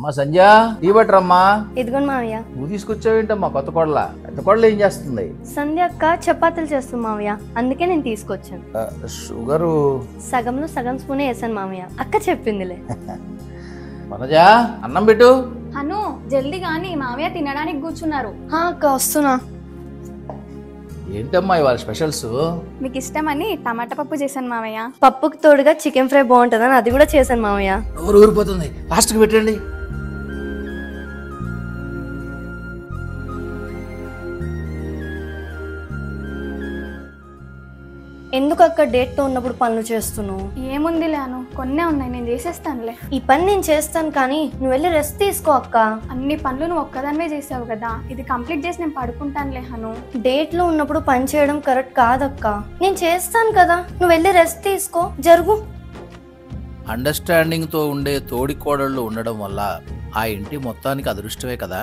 అమ్మా సంధ్య టీ బట్టరమ్మా. ఇదిగోండి మావయ్య. నువ్వు తీసుకొచ్చావేంటమ్మా కొత్త కోడల? పెద్ద కోడలు ఏం చేస్తుంది? సంధ్య అక్క చపాతీలు చేస్తుంది మావయ్య, అందుకే నేను తీసుకొచ్చాను. షుగరు సగంలో సగం స్పూనే వేసాను మావయ్య, అక్క చెప్పిందిలే. మనజా అన్నం పెట్టు. అను జల్దీ గాని మావయ్య తినడానికి కూర్చున్నారు. అక్క వస్తున్నా. ఏంటమ్మా ఇవాళ స్పెషల్స్? మీకు ఇష్టమని టమాటా పప్పు చేశాను మావయ్య. పప్పుకి తోడుగా చికెన్ ఫ్రై బాగుంటుందని అది కూడా చేశాను మావయ్య. ఊరిపోతుంది, ఫాస్ట్గా పెట్టండి. ఎందుకు అక్క డేట్ తో ఉన్నప్పుడు పనులు చేస్తున్నావు? ఏముంది లేను, కొన్నే ఉన్నాయి, నేను చేసేస్తానులే. ఈ పని నేను చేస్తాను కానీ నువ్వు వెళ్ళి రెస్ట్ తీసుకో అక్క. అన్ని పనులు నువ్వు ఒక్కదానివే చేసావు కదా, ఇది కంప్లీట్ చేసి నేను పడుకుంటానులే హను. డేట్ లో ఉన్నప్పుడు పని చేయడం కరెక్ట్ కాదక్క. నేను చేస్తాను కదా, నువ్వు వెళ్ళి రెస్ట్ తీసుకో. జరుగు. అండర్స్టాండింగ్ తో ఉండే తోడి కోడళ్ళు ఉండడం వల్ల ఆ ఇంటి మొత్తానికి అదృష్టమే కదా.